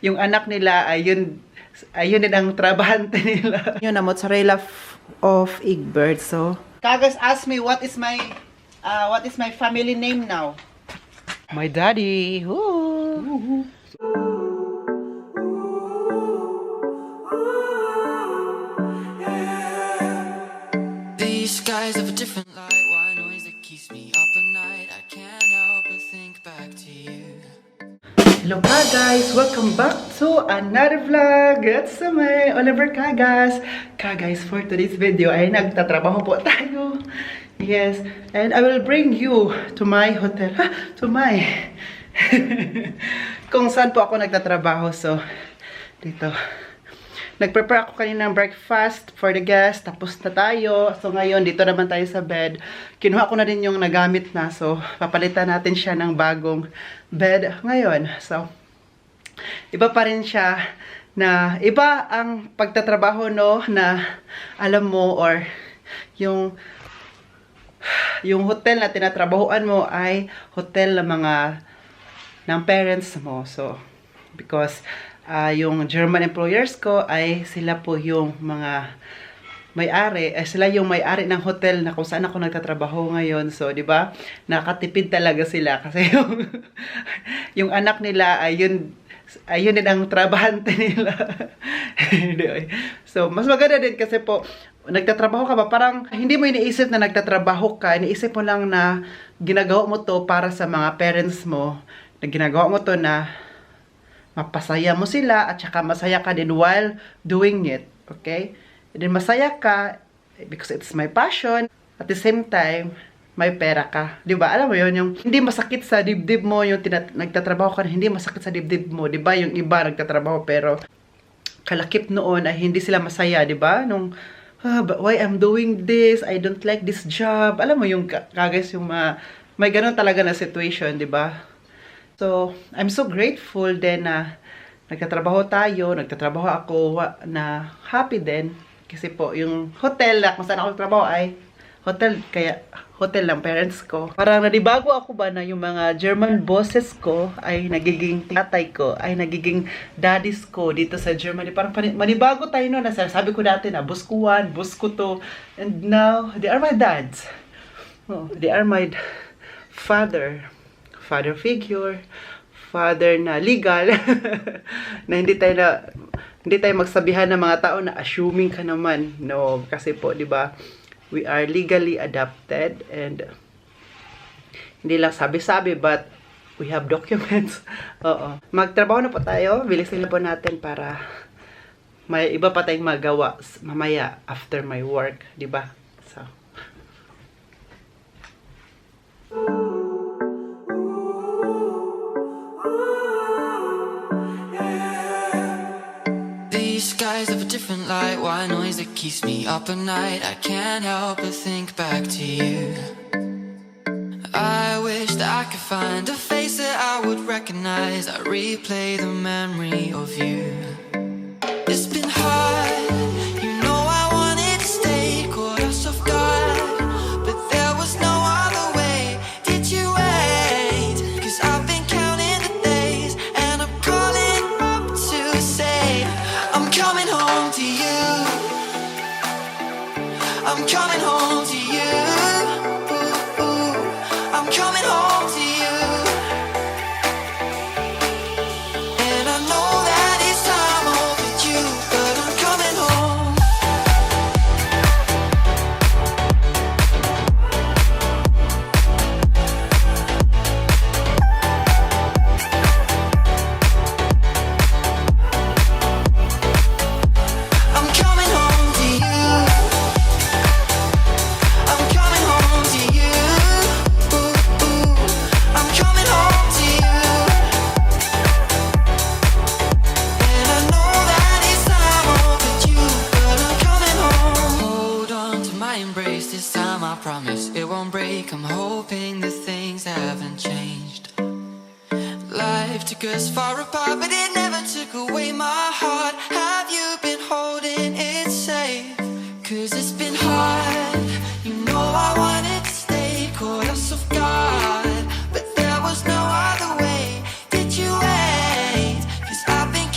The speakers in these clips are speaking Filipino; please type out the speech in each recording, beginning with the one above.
yung anak nila ayun din ang trabahante nila. Yun na mozzarella of Egbert. So, Kagas asked me what is my family name now. My daddy. Woo. These skies have a different light. Why noise that keeps me up at night? I can't help but think back to you. Hello guys! Welcome back to another vlog! It's me, Oliver Kagas. Kagas, for today's video ay nagtatrabaho po tayo. Yes, and I will bring you to my hotel. Kung saan po ako nagtatrabaho. So, dito. Nag-prepare ako kanina ng breakfast for the guests. Tapos na tayo. So, ngayon, dito naman tayo sa bed. Kinuha ko na din yung nagamit na. So, papalitan natin siya ng bagong bed ngayon. So, iba pa rin siya na iba ang pagtatrabaho, no? Na alam mo or yung hotel na tinatrabahoan mo ay hotel ng parents mo. So, because yung German employers ko ay sila po yung mga may-ari, sila yung may-ari ng hotel na kung saan ako nagtatrabaho ngayon. So, di ba? Nakatipid talaga sila kasi yung anak nila ayun din ang trabahante nila. So, mas maganda din kasi po nagtatrabaho ka ba, parang hindi mo iniisip na nagtatrabaho ka, iniisip mo lang na ginagawa mo to para sa mga parents mo, na ginagawa mo to na mapasaya mo sila at saka masaya ka din while doing it, okay? And then masaya ka because it's my passion, at the same time, may pera ka. Di ba? Alam mo yun, yung hindi masakit sa dibdib mo, yung nagtatrabaho ka, hindi masakit sa dibdib mo. Di ba? Yung iba nagtatrabaho pero kalakip noon ay hindi sila masaya, di ba? Nung but why I'm doing this? I don't like this job. Alam mo yung kagas yung may ganun talaga na situation, di ba? So, I'm so grateful din na nagtatrabaho nagtatrabaho ako na happy din. Kasi po, yung hotel na kung saan ako nagtatrabaho ay hotel ng parents ko. Parang nanibago ako ba na yung mga German bosses ko ay nagiging tatay ko, ay nagiging daddies ko dito sa Germany. Parang manibago tayo no, na sabi ko dati na boss ko 1, boss ko 2, and now they are my dads. Oh, they are my father figure, father na legal, na hindi tayo magsabihan ng mga tao na assuming ka naman. No, kasi po, di ba? We are legally adopted and hindi lang sabi-sabi but we have documents. Oo. Magtrabaho na po tayo. Bilisin na po natin para may iba pa tayong magawa mamaya after my work. Diba? So. These skies have a different light. Why noise that keeps me up at night? I can't help but think back to you. I wish that I could find a face that I would recognize. I replay the memory of you. It's been hard, you know I wanted to stay, caught us off guard, but there was no other way. Did you wait? 'Cause I've been counting the days, and I'm calling up to say I'm coming home to you. I'm coming home to you. I'm coming home to you. And I know that it's time overdue, but I'm coming home. I'm coming home to you. I'm coming home to you. I'm coming home to you. And I know that it's time overdue, but I'm coming home. Hold on to my embrace this time, I promise it won't break. I'm hoping that things haven't changed. Life took us far apart, but it never took away my heart. Have you been holding it safe? 'Cause it's been hard, you know I wanted to stay, caught us off guard, but there was no other way. Did you wait? 'Cause I've been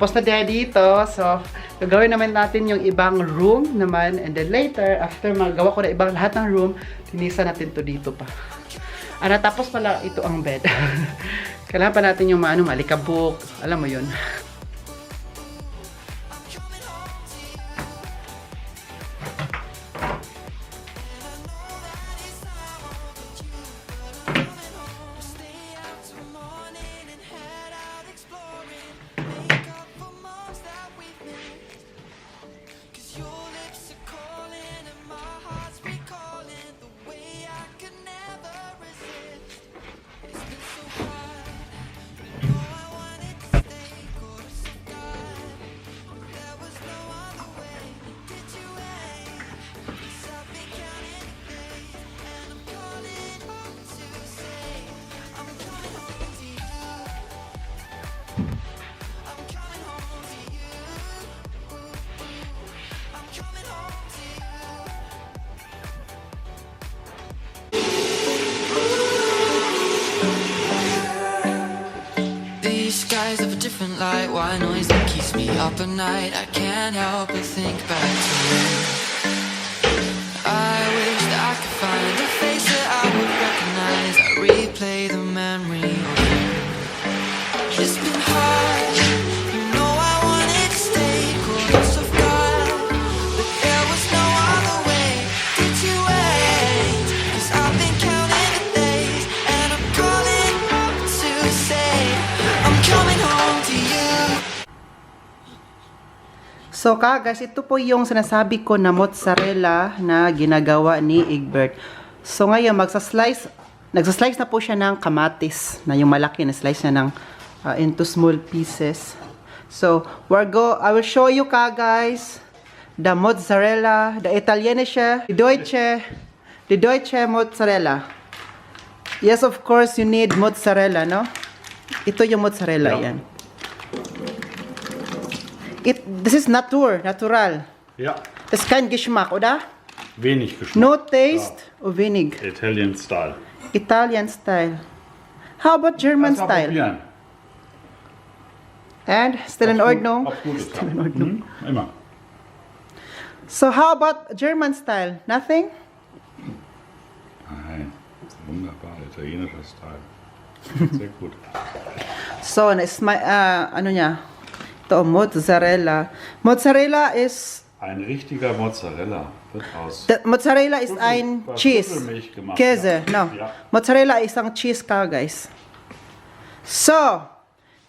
Tapos na tayo dito. So, gagawin naman natin yung ibang room naman. And then later, after magawa ko na ibang lahat ng room, tinisa natin to dito pa. Tapos pala ito ang bed. Kailangan pa natin yung malikabok. Alam mo yun. These skies have a different light, white noise that keeps me up at night. I can't help but think back to you. I wish that I could find a face that I would recognize. I replay the memory of you. It's been hard, you know I wanted to stay close of God, but there was no other way. Did you wait? 'Cause I've been counting the days, and I'm calling up to say I'm coming home to you. So guys, ito po yung sinasabi ko na mozzarella na ginagawa ni Egbert. So ngayon, nagsaslice na po siya ng kamatis, na yung malaki na slice na ng into small pieces. So, I will show you guys the mozzarella, the italienische, the Deutsche mozzarella. Yes, of course, you need mozzarella, no? Ito yung mozzarella, Ja. yan. This is natural. Ja, Das ist kein Geschmack, oder? wenig Geschmack. No taste or wenig. Italian Style. Italian style. How about German Kannst du mal style? probieren. And still in Ordnung? Ob gut ist. Still in Ordnung. Immer. So how about German style? Nothing? Nein, wunderbar. Italienischer Style. Sehr gut. So, ano niya? Ito, mozzarella. Mozzarella is, Ein richtiger Mozzarella wird aus mozzarella is ein cheese. Büffelmilch gemacht. Käse, no. Ja. Mozzarella is ang cheese ka, guys. So,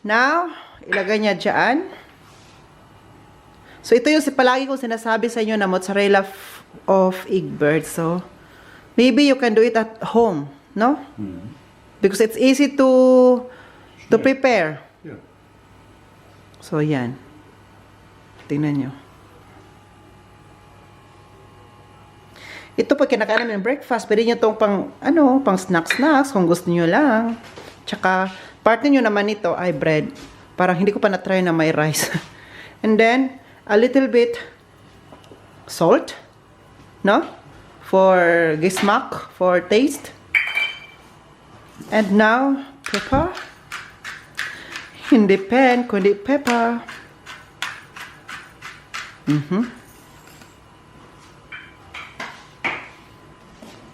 now, ilagay niya dyan. So, ito yung palagi kong sinasabi sa inyo na mozzarella of Egbert. So, maybe you can do it at home, no? Because it's easy to prepare. Ja. So, yan. Tingnan nyo. Ito pag kinakain namin ng breakfast, pwede nyo itong pang snacks kung gusto nyo lang. Tsaka, partner nyo naman ito ay bread. Parang hindi ko pa na-try na may rice. And then, a little bit salt, no? For geschmack, for taste. And now, pepper. Hindi pen, kundi pepper.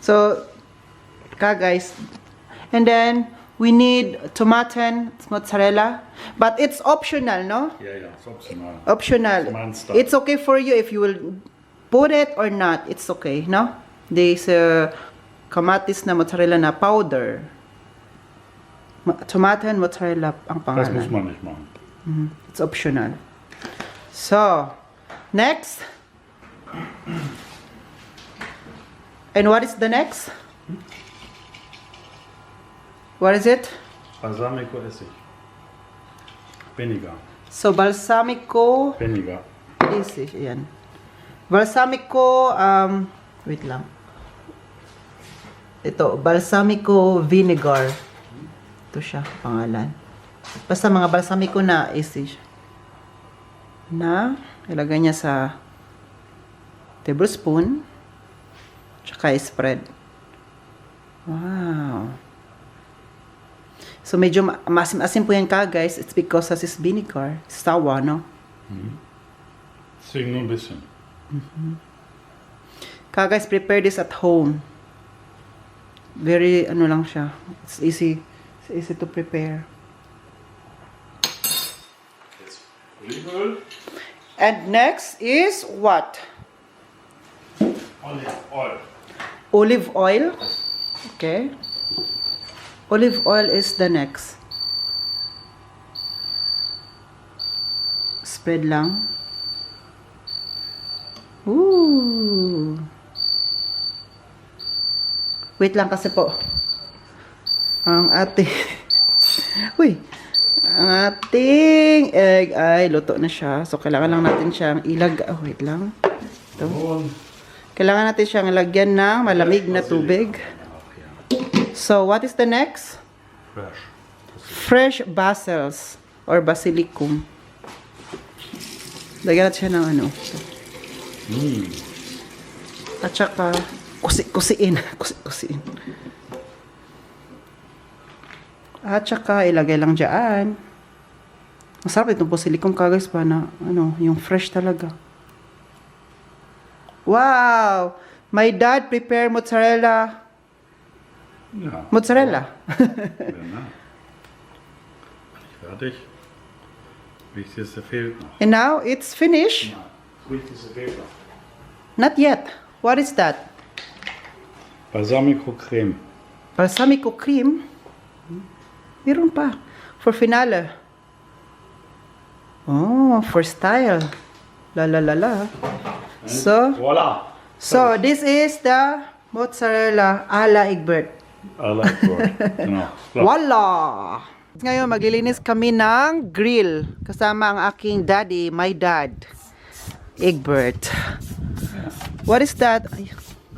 So, guys. And then, we need tomato, mozzarella. But it's optional, no? Ja, ist optional. Optional. German style. It's okay for you if you will put it or not. It's okay, no? This kamatis na mozzarella na powder. Tomato and mozzarella ang Das muss pangalan. man nicht machen. It's optional. So, next. And what is the next? What is it? Balsamico Essig. Weniger. So, balsamico. Weniger. Isig, ayan. Balsamico, wait lang. Ito, balsamico vinegar. Ito siya, pangalan. Basta mga balsamico na isig. Na, ilagay niya sa tablespoon. Tsaka spread. Wow. So medyo maasim-asim po yan ka guys. It's because this is vinegar. Sawa, no? Deswegen nur ein bisschen. Ka guys, prepare this at home. Very, ano lang siya. It's easy. It's easy to prepare. Jetzt Olivenöl. And next is what? Olive oil. Olive oil. Okay. Olive oil is the next. Spread lang. Ooh. Wait lang kasi po. Ang ating Uy. Ang ating egg ay luto na siya. So kailangan lang natin siyang wait lang. Ito. Und Kailangan natin siyang lagyan ng malamig na tubig. So, what is the next? fresh. Fresh basils or basilicum. Lagyan natin siya ng ano. At saka, kusiin. Kusiin. At saka, ilagay lang dyan. Masarap itong basilicum ka guys pa na, ano, yung fresh talaga. Wow! My dad prepared mozzarella. Ja. Mozzarella. Genau. Fertig. Wichtigste fehlt noch. And now, it's finished. Ja, das Wichtigste fehlt noch. Not yet. What is that? Balsamico Creme. Balsamico cream. Meron pa. For finale. Oh, for style. La la la la. So, Voila! so this is the mozzarella ala Egbert. I like it. Genau. So. Voila! Ngayon, maglilinis kami ng grill. Kasama ang aking daddy, my dad, Egbert. What is that? Ay,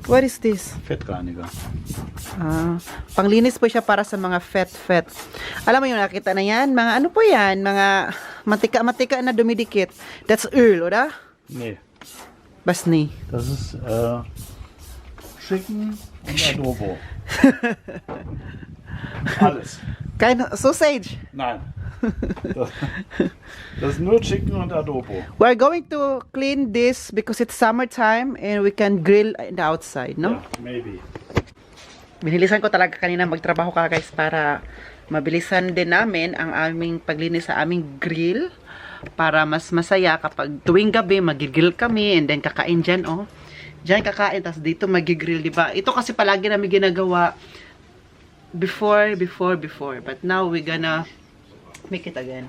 what is this? Fettreiniger. Panglinis po siya para sa mga fat. Alam mo yung nakita na yan? Mga ano po yan? Mga matika na dumidikit. That's oil, oder? Nee, Basni. das ist Chicken und Adobo. Alles. Kind of sausage. Nein. Das ist nur Chicken und Adobo. We're going to clean this because it's summertime and we can grill in the outside, no? Ja, maybe. Binilisan ko talaga kanina magtrabaho ka guys para mabilisan din namin ang aming paglinis sa aming grill para mas masaya kapag tuwing gabi magigrill kami and then kakain dyan, oh. Dyan kakain, tas dito magigrill, diba? Ito kasi palagi namin ginagawa before. But now we're gonna make it again.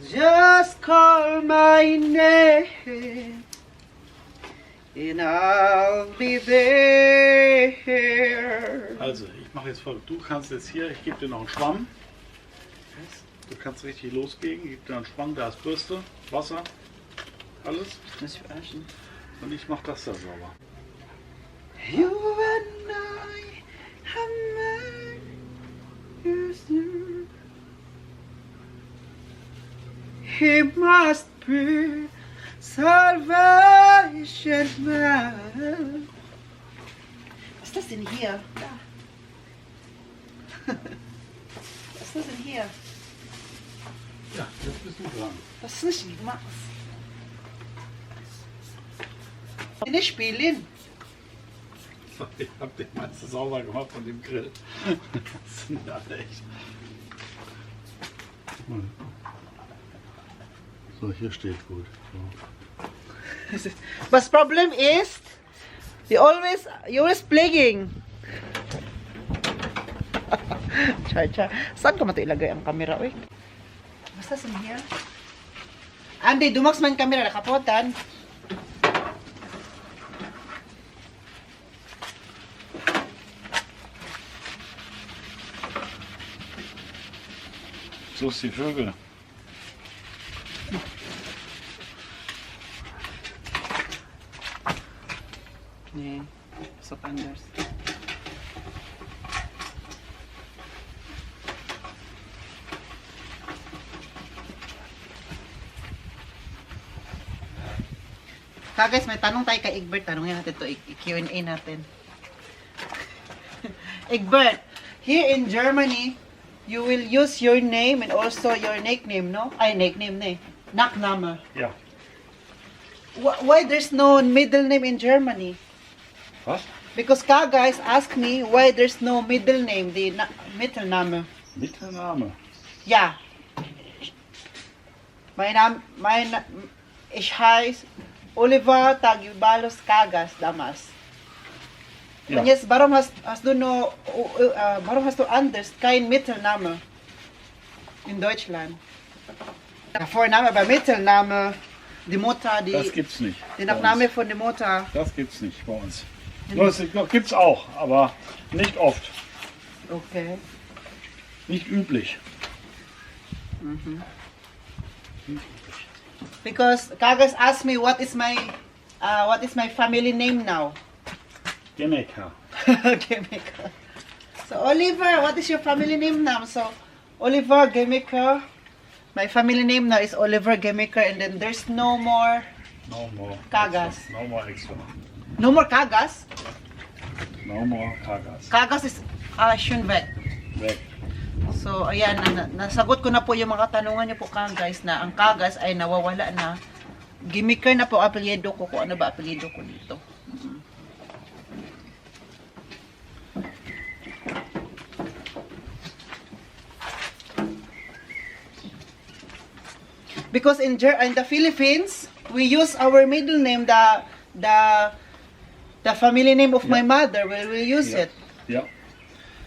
Just call my name and I'll be there. Also, ich mache jetzt folgendes. Du kannst jetzt hier, ich gebe dir noch einen Schwamm. Du kannst richtig loslegen. Ich gebe dir einen Schwamm, da ist Bürste, Wasser, alles. Muss ich verarschen? Und ich mache das da sauber. You and I have met you. He must be salvation man. Was ist das denn hier? Da. Was ist das denn hier? Ja, jetzt bist du dran. Was ist nicht gemacht? Nicht spielen. Ich habe den meisten sauber gemacht von dem Grill. Das sind ja echt. So, hier steht gut. So. But problem is, you always playing. Cha. Saan ka man ito ilagay ang camera, oy? Basta sa here. Andy, dumax man camera nakapotan. So ist die Vögel. Nee, so anders. Guys, may tanong tayo kay Egbert. Tanongin natin to, i-Q&A natin. Egbert, here in Germany, you will use your name and also your nickname, no? Ay, nickname na eh. Nachname. Ja. Why there's no middle name in Germany? Was? Because guys ask me why there's no middle name, the Mittelname. Mittelname. Ja. Ich heiße Oliver Tagibalos Kagas damals. Ja. Und jetzt, warum hast du anders kein Mittelname in Deutschland? Der Vorname, aber Mittelname, die Mutter, Das gibt's nicht. die bei Nachname uns. von der Mutter. Das gibt's nicht bei uns. Das gibt's auch, aber nicht oft. Okay. Nicht üblich. Because Kagas asked me what is my family name now. Genecker. Gemiker. So Oliver, what is your family name now? So Oliver Gemiker. My family name now is Oliver Gemiker, and then there's no more No more. Kagas. Extra. No more extra. no more Kagas. No more Kagas. Kagas is schon weg. Weg. So ayan, nasagot ko na po yung mga tanungan niyo po guys na ang Kagas ay nawawala na. Gemiker na po apelyido ko, kung ano ba apelyido ko dito. Because in the Philippines, we use our middle name, the family name of my mother. We will use Ja. it. Ja.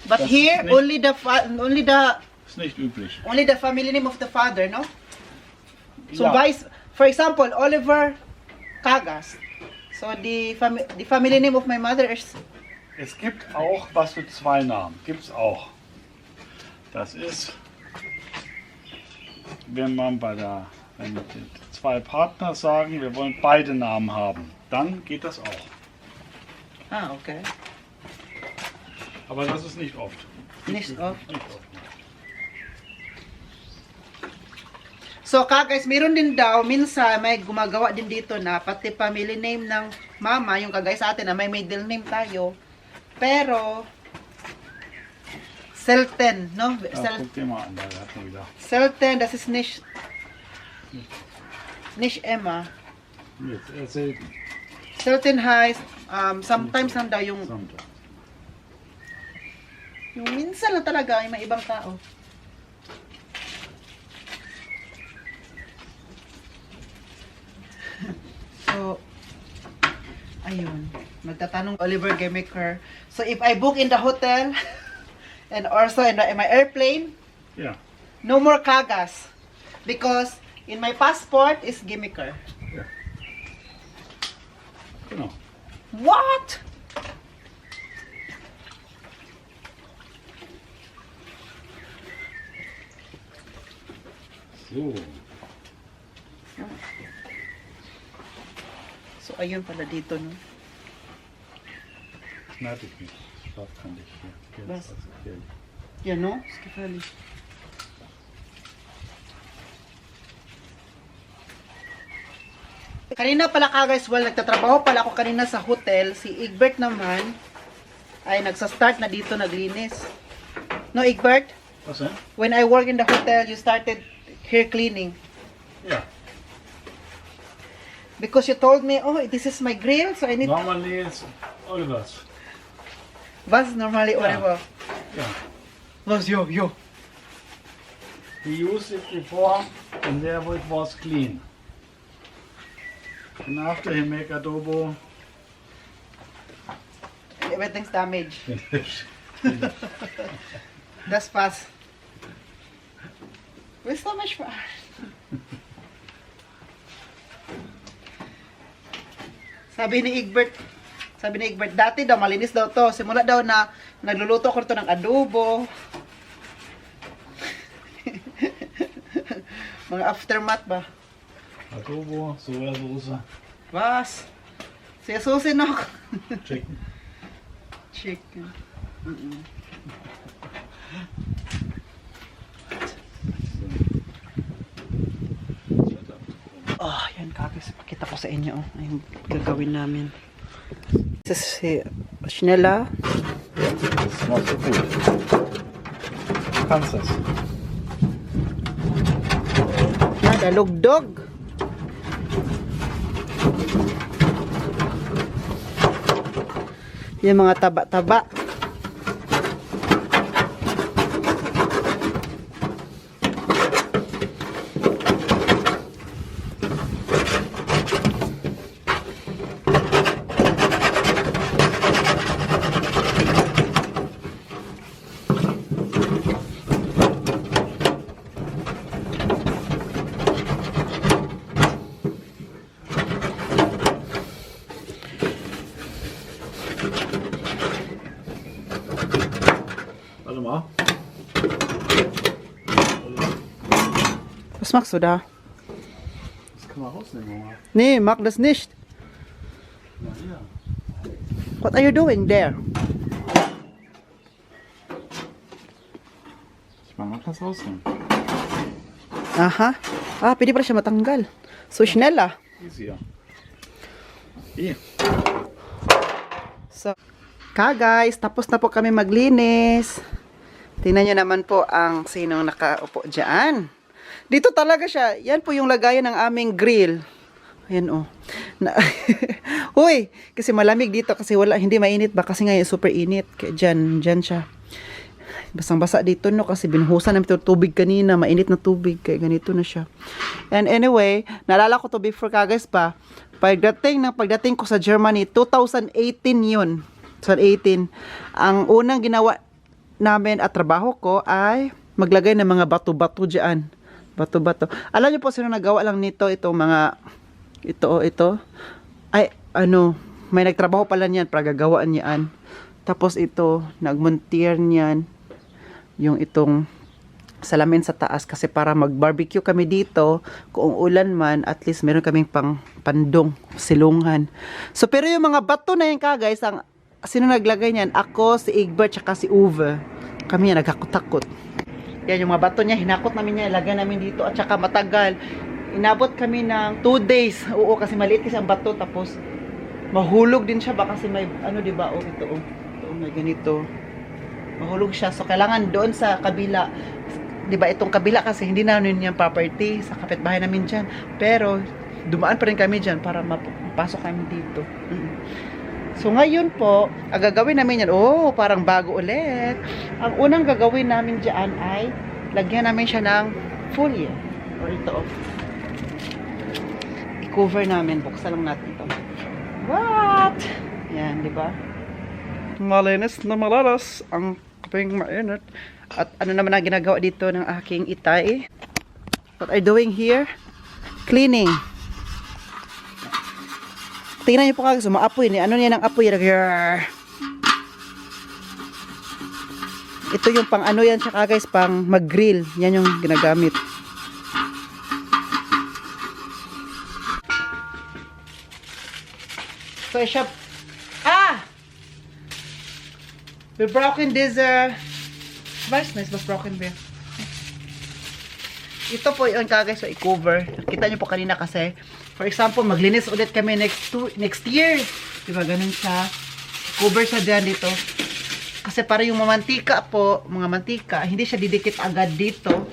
But Das here, ist nicht- only Ist nicht üblich. the family name of the father, no? So Ja. for example, Oliver Kagas. So the family name of my mother is Es gibt auch was für zwei Namen. Gibt's auch. Das ist, wenn die zwei Partner sagen, wir wollen beide Namen haben, dann geht das auch. okay. Aber das ist nicht oft. Nicht oft. Nicht oft. So guys, meron din daw minsan may gumagawa din dito na pati family name ng mama, yung kagaya sa atin na may middle name tayo. Pero selten, no? Ja, guck dir mal an, da hat man wieder. Selten, das ist nicht immer. Jetzt eher selten. Selten heißt sometimes lang daw yung Sonntag. minsan lang talaga ay may ibang tao. So, ayun. Magtatanong Oliver Gemiker. So, if I book in the hotel and also in my airplane, Ja, no more Kagas. Because in my passport is Gemiker. genau. What? So, So, ayun pala dito, no? schneid ich nicht. Scharf kann ich hier. Was? Das ist gefährlich. Yan, no? It's gefährlich. Kanina pala guys, nagtatrabaho pala ako kanina sa hotel. Si Egbert naman ay nagsa-start na dito naglinis. No, Egbert? Was denn? When I work in the hotel, you started here cleaning. Ja, Because you told me, oh, this is my grill, so I need... normally ist Olivers. Was normally Ja. Oliver? Ja. Was, yo. He used it before and there it was clean. And after he make adobo, Everything's damaged. finish. That's fast. We're so much fun. Sabi ni Egbert, dati daw malinis daw to. Simula daw na nagluluto ko to ng adobo. Mga aftermath ba? Adobo, Sojasauce, Was? Siya susin ako. Chicken. Chicken. Oh, yan kakis. Guys, pakita ko sa inyo yung gagawin namin. This is si Schnella. Das machst du gut. Du kannst das. Dalugdog. Yung mga taba-taba. Warte mal. Was machst du da? Das kann man rausnehmen, Mama. Nee, mach das nicht. Na hier. What are you doing there? Ich meine, man kann es rausnehmen. Aha. Ah, pwede pala siya matanggal. So, Schnella. Easy, ja. Hier. So, guys, tapos na po kami maglinis. Tingnan nyo naman po ang sinong nakaupo dyan. Dito talaga siya. Yan po yung lagayan ng aming grill. Ayan oh. Uy, kasi malamig dito kasi hindi mainit ba? Kasi ngayon super init. Kaya dyan siya. Basang-basa dito no kasi binuhusan namin ito tubig kanina. Mainit na tubig. Kaya ganito na siya. And anyway, naalala ko to before guys pa. Pagdating ko sa Germany, 2018 yun. 2018. Ang unang ginawa namin at trabaho ko ay maglagay ng mga bato-bato dyan. Bato-bato. Alam niyo po sino nagawa lang nito, itong mga ito. Ay, may nagtrabaho pala niyan para gagawaan niyan. Tapos ito, nagmontier niyan yung itong salamin sa taas kasi para mag-barbecue kami dito, kung ulan man, at least meron kaming pandong, silungan. So, pero yung mga bato na yan guys, sino naglagay niyan? Ako, si Egbert, tsaka si Uwe. Kami yan, nagkakot-takot. Yan, yung mga bato niya, hinakot namin niya, ilagay namin dito, at tsaka matagal. Inabot kami ng 2 days. Oo, kasi maliit kasi ang bato, tapos mahulog din siya ba kasi may, diba, ito, may ganito. Mahulog siya. So, kailangan doon sa kabila, diba, itong kabila kasi hindi namin yung property sa kapitbahay namin dyan. Pero, dumaan pa rin kami dyan para mapasok kami dito. So, ngayon po, ang gagawin namin yan, parang bago ulit. Ang unang gagawin namin dyan ay, lagyan namin siya ng folie. O ito, i-cover namin. Buksan lang natin ito. What? Yan, di ba? Malinis na malalas ang kaping mainit. At ano naman ang ginagawa dito ng aking itay? What are you doing here? Cleaning. Tingnan niyo po kagad, maapoy ni. Ano niya ng apoy? Ito yung pang yan siya guys, pang mag-grill. Yan yung ginagamit. So, siya... We broken this, Vice nice, was broken beer. Ito po yung guys, so i-cover. Kita niyo po kanina kasi, for example, maglinis ulit kami next year. Diba, ganun siya. Cover siya dyan dito. Kasi para yung mga mantika, hindi siya didikit agad dito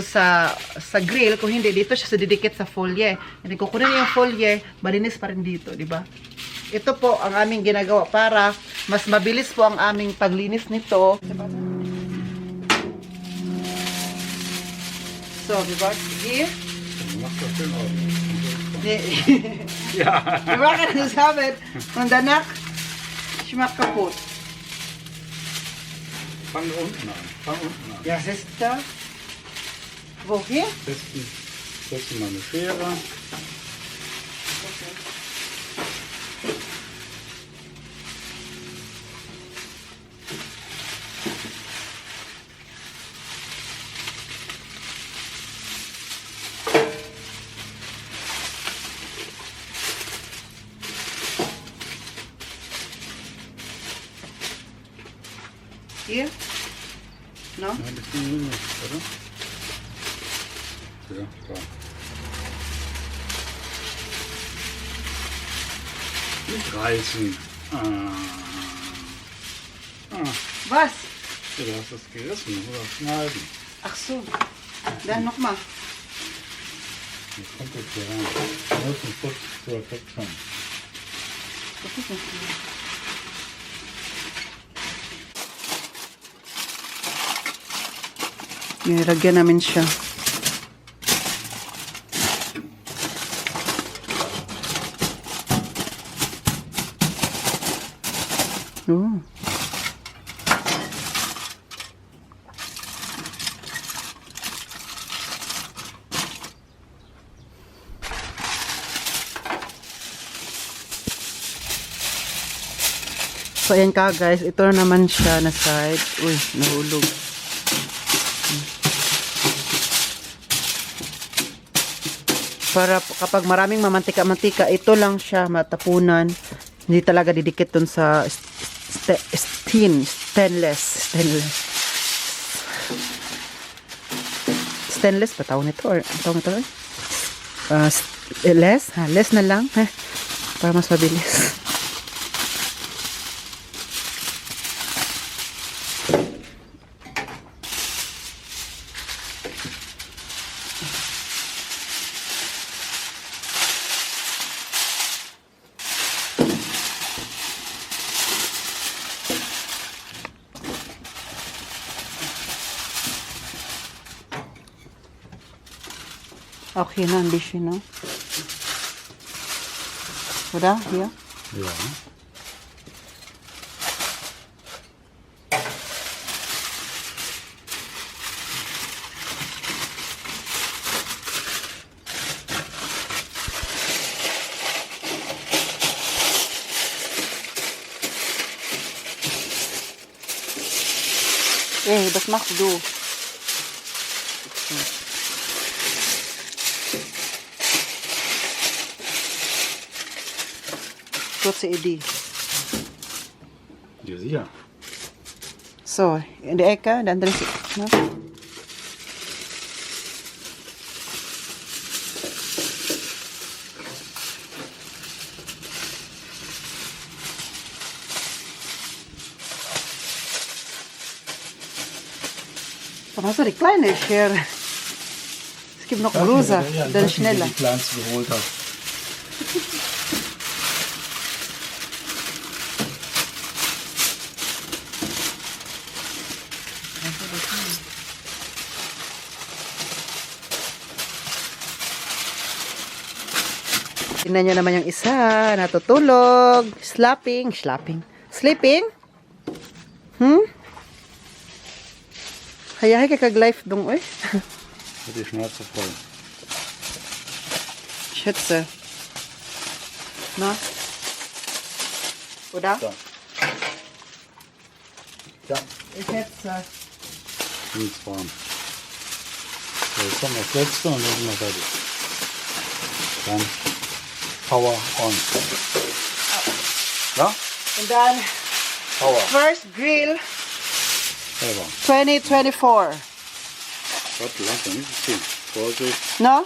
sa grill. Kung hindi, dito siya didikit sa folie. And kung kunin yung folie, malinis pa rin dito, diba? Ito po ang aming ginagawa para mas mabilis po ang aming paglinis nito. Diba? So, diba? Here. Macht das schön aus. Nee. Ja. Wir machen das damit und danach schmeckt kaputt. Fang unten an. Ja, siehst du? Wo, hier? Testen mal eine Schere. Hier? No? Ein bisschen jünger, oder? Ja, da. Nicht reißen. Was? Ja, du hast das gerissen oder schneiden. Ach so. Dann nochmal. Das kommt jetzt hier rein. Das muss ein kurz zu Effekt schon. Nilagyan namin siya. Oh. So, ayan ka guys. Ito na naman siya na side. Uy, nahulog. Para kapag maraming mamantika-mantika, ito lang siya matapunan. Hindi talaga didikit dun sa stainless ba tawag nito? Or tawag nito? Less? Ha, less na lang. Ha? Para mas mabilis. Okay na, hindi siya, no? Oder? Hier? Ja. Was machst du? Kurze Idee. Ja, sicher. So, in der Ecke, dann drin. Ne? Warum hast du die kleine Schere? Es gibt noch größer, dann schneller. Die kleinste geholt hast. Tingnan nyo naman yung isa, natutulog, sleeping. Hayahay ka kag-life dong, oy. Hat die Schnauze voll. Schätze. Na? Oder? So. Ja, Ich schätze. jetzt warm. So, jetzt kommt das letzte und dann sind wir fertig. Dann Power on. Ja? Und dann Power. first grill Selber. 2024. Warte, langsam, nicht zu viel. Vorsicht. No?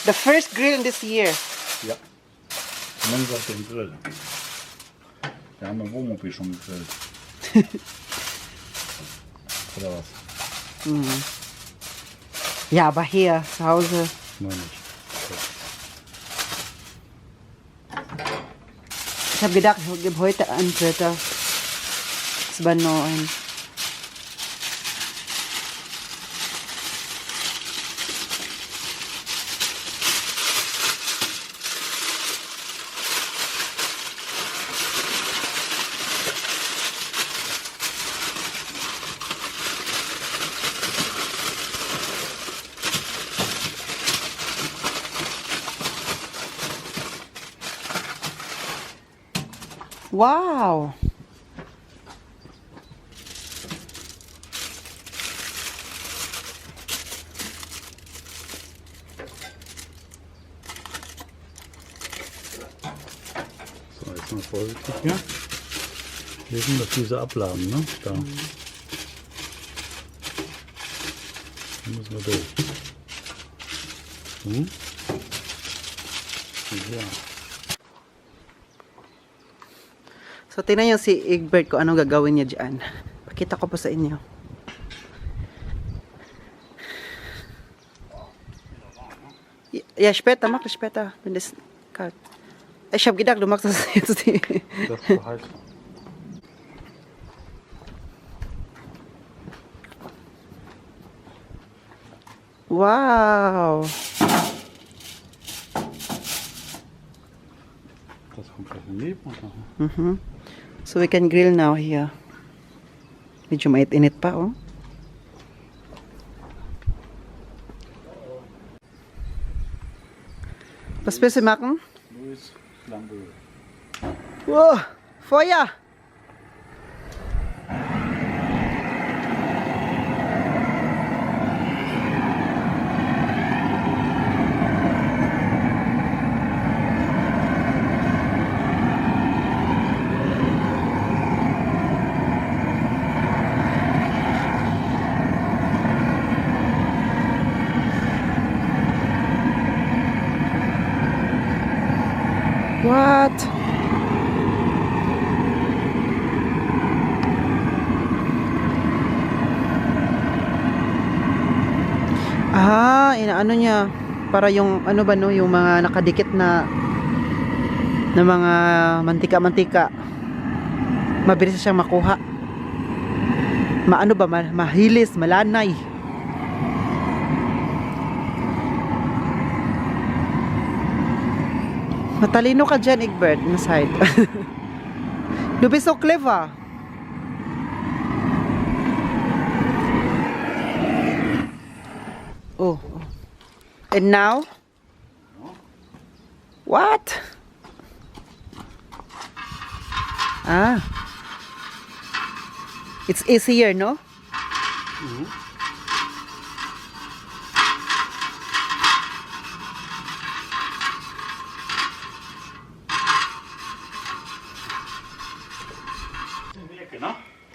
The first grill in this year. Ja. Nimm auf den Grill. Wir haben im Wohnmobil schon gegrillt. Oder was? Ja, aber hier zu Hause. Nein, nicht. Ich habe gedacht, ich gebe heute einen Britta. Das war nur ein. Wow! So, jetzt mal vorsichtig hier. Hier sind doch diese Ablagen, ne? Da. müssen wir durch. Hm? Ja. So, tingnan nyo si Egbert kung anong gagawin niya dyan. Pakita ko po sa inyo. Ja, später, mach das später, wenn es kalt. Ich habe gedacht, du machst das jetzt. Das ist heiß. Wow. Das kommt gleich daneben. Oder? Mhm. So we can grill now here. Medyo mainit-init pa, oh. Was willst du machen? Luis Flambeau. Wow, Feuer! What? Ah, inaano niya para yung ano ba no, yung mga nakadikit na mga mantika-mantika. Mabilis siyang makuha. Maano ba, mahilis, malanay. Matalino ka dyan, Egbert, na side. Du bist so clever. Oh. And now? What? Ah. It's easier, no? Mhm. In die Ecke, ne?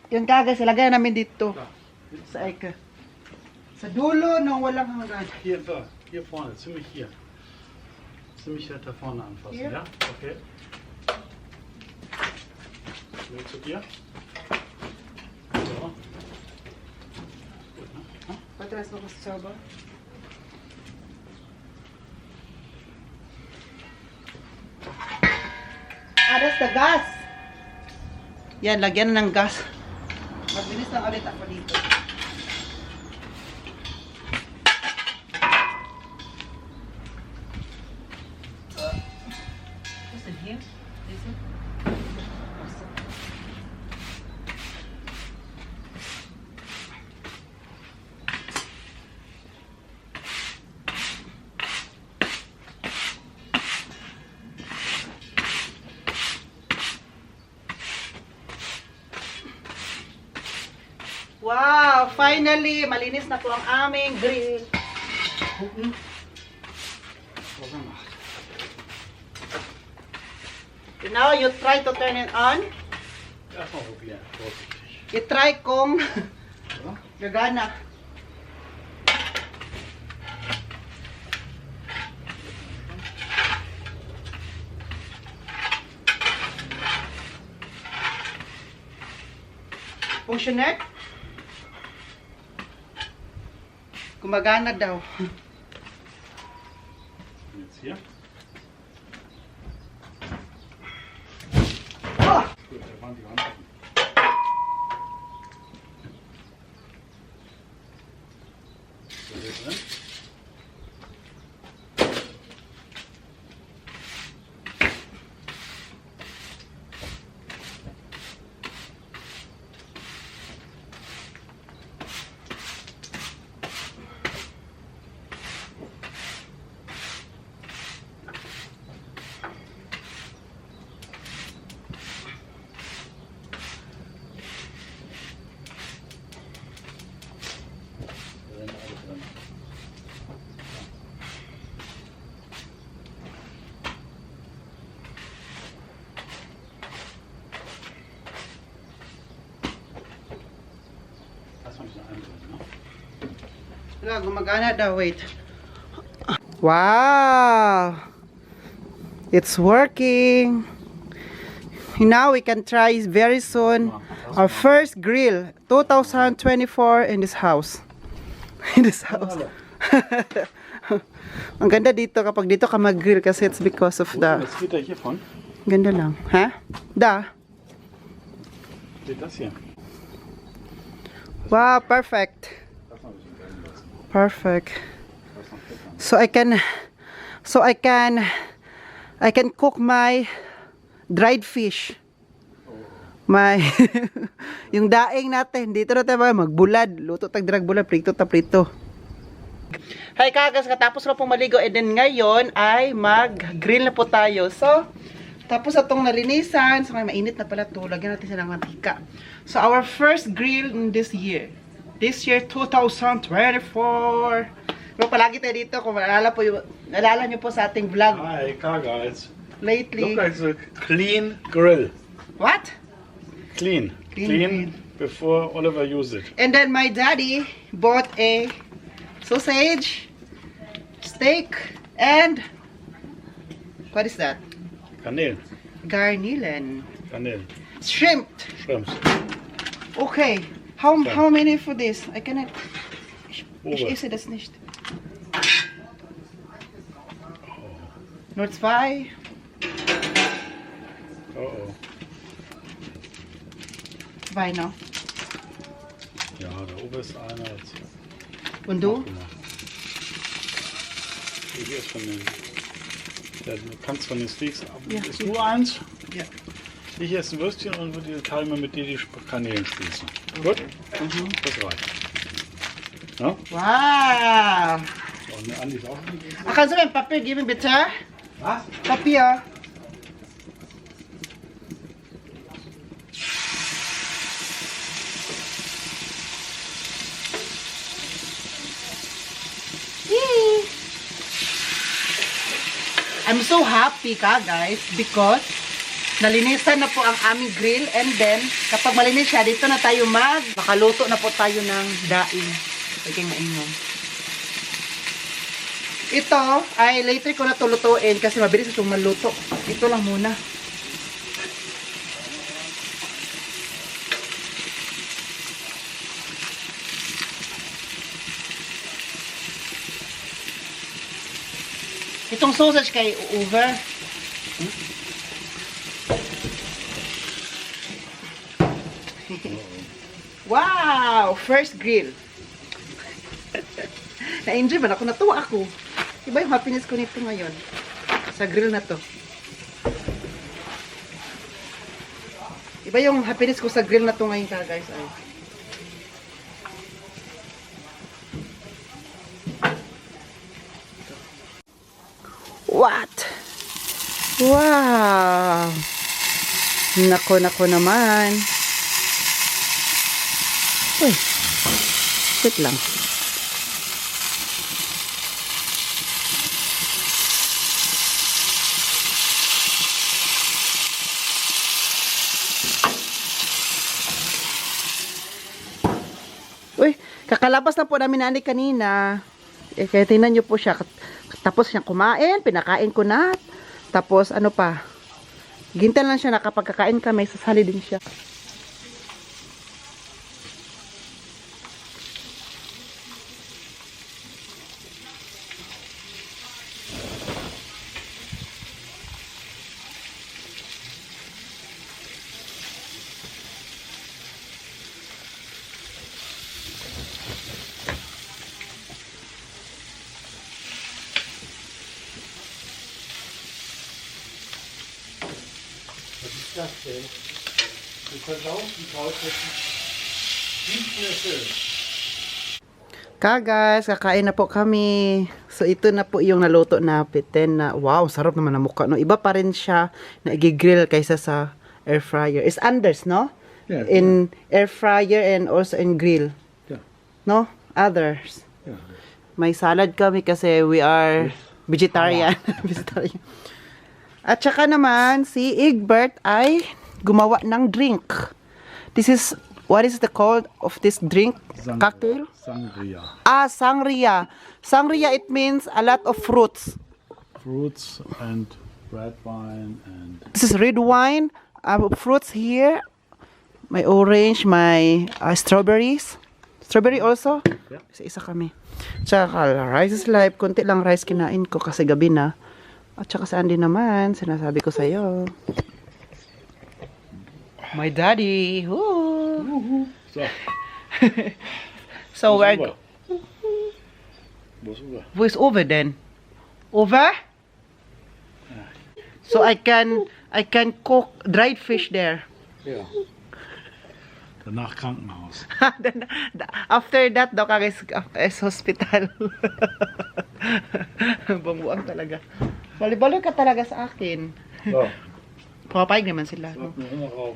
Yung kagas, ilagay namin dito. Sa eka. Sa dulo ng walang hanggan. Hier, da, hier vorne, ziemlich hier. Ziemlich da vorne anfassen, Hier? ja? Okay. Nur zu dir. So. Gut, ne? Patras mo ko sa saba. Ah, that's the gas. Yan, lagyan na ng gas. Mabilis lang ulit ako dito. What's in here? Is it? Wow! Finally, malinis na po ang aming grill. Was gemacht. Now, you try to turn it on. Erstmal probieren, vorsichtig. I-try kung So. gagana. Funktioniert? Gumagana daw. Und jetzt hier. Oh! Gut, da waren die Hand offen. So, hier drin. Wala, gumagana daw. Wait. Wow! It's working. Now we can try very soon our first grill 2024 in this house. In this house. Ang ganda dito kapag dito ka mag-grill kasi it's because of the... Was geht da hiervon? Ganda lang. Ha? Da. Geht das hier? Wow, perfect. Perfect. So I can cook my dried fish. My yung daing natin dito na tayo magbulad, luto tag drag bulad, prito ta prito. Hi kagas, katapos na pong maligo and then ngayon ay mag-grill na po tayo. So, tapos atong nalinisan, so mainit na pala to, lagyan natin siya ng mantika. So, our first grill in this year. This year 2024. Pero palagi tayo dito, kung naalala nyo po sa ating vlog Hi, car guys. lately. Look at the clean grill. What? Clean. Clean. Before Oliver used it. And then my daddy bought a sausage, steak, and what is that? Kanel. Garnelen. Kanel. Shrimp. Shrimps. Okay. How many for this? I cannot. Ich Ober. esse das nicht. Nur 2. Oh. 2 noch. Ja, der Ober ist einer. Und du? Hier ist von den. Du kannst von den Steaks ab. Ja, Ist hier. nur eins. Ja. Ich esse ein Würstchen und würde die Teile mit dir die Kanälen spießen. Gut? Das reicht. Ja? Wow. So, und der Andi ist auch mit. Kannst du mir ein Papier geben, bitte? Was? Papier. Yay! I'm so happy ka guys because nalinisan na po ang aming grill and then kapag malinis siya dito na tayo makaluto na po tayo ng daing. Pagking mainom. Ito ay later ko na tulutuin kasi mabilis itong maluto. Ito lang muna. Itong sausage kay over. Wow! First grill. Na-enjoy man ako. Natuwa ako. Iba yung happiness ko nito ngayon. Sa grill na to. Iba yung happiness ko sa grill na to ngayon ka guys. Ay. What? Wow! Nako naman. Uy. Wait lang. Uy, kakalabas na po namin nani kanina. Kaya tingnan nyo po siya. Tapos siyang kumain, pinakain ko na. Tapos ano pa, gintan lang siya na kapag kakain kami, sasali din siya. Das denn? Du versaust die Couch nicht mehr schön. Guys, kakain na po kami. So ito na po yung naluto na piten na wow, sarap naman ang mukha. No? Iba pa rin siya na i-grill kaysa sa air fryer. It's Anders, no? Yeah, in air fryer and also in grill. Yeah. No? Others. Yeah. May salad kami kasi we are vegetarian. Vegetarian. At saka naman, si Egbert ay gumawa ng drink. This is what is the called of this drink? Cocktail? Sangria. Ah, sangria. Sangria, it means a lot of fruits. Fruits and red wine and This is red wine, fruits here. May orange, may strawberries. Strawberry also? Yeah. Isa-isa kami. Tsaka rice is life. Konti lang rice kinain ko kasi gabi na. At saka saan din naman, sinasabi ko sa'yo. My daddy. Woo! so. So we're... Wo ist Uwe? Wo ist Uwe denn? Uwe? So I can cook dried fish there. Ja. Danach Krankenhaus. Then, after that daw kag is hospital. Bangbuang talaga. Bali-bali ka talaga sa akin. So, Pumapayag naman sila. No? sag mir immer rauf.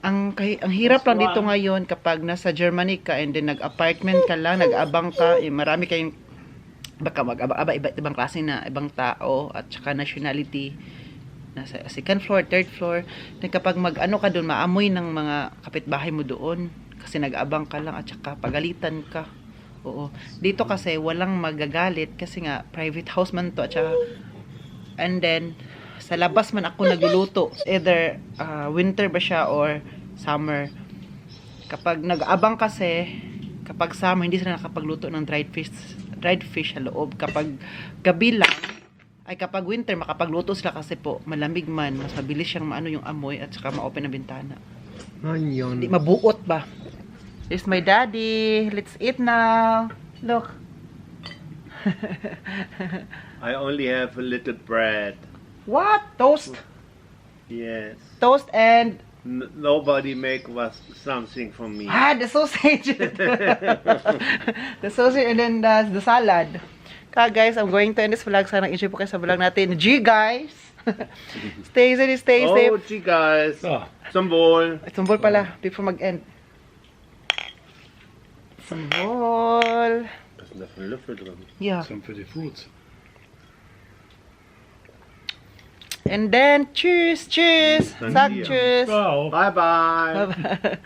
Ang hirap lang dito ngayon kapag nasa Germany ka and then nag-apartment ka lang, nag-abang ka, marami kayong baka mag-aba iba't ibang klase na ibang tao at saka nationality. Nasa second floor, third floor, na kapag mag-ano ka doon, maamoy ng mga kapitbahay mo doon kasi nag-abang ka lang at saka pagalitan ka. Oo. Dito kasi walang magagalit kasi nga private house man to at saka and then sa labas man ako nagluluto. Either winter ba siya or summer. Kapag nag-abang kasi, kapag summer, hindi sila nakapagluto ng dried fish sa loob. Kapag gabi lang, ay kapag winter, makapagluto sila kasi po, malamig man, mas mabilis siyang maano yung amoy at saka ma-open ang bintana. Hindi mabuot ba? This is my daddy. Let's eat now. Look. I only have a little bread. What? Toast? Yes. Toast and Nobody make was something for me. the sausage. The sausage and then the salad. Guys, I'm going to end this vlog. Sana enjoy po kayo sa vlog natin. G guys! Stay safe, stay Oh, safe. gee guys. So, Zum Wohl. Sumbol pala, before mag-end. Sumbol. Was ist denn da für ein Löffel drin? Yeah. some für die Fruits. And then, cheers, cheers. Thank Sag you. cheers. Ciao. Bye bye. Bye-bye.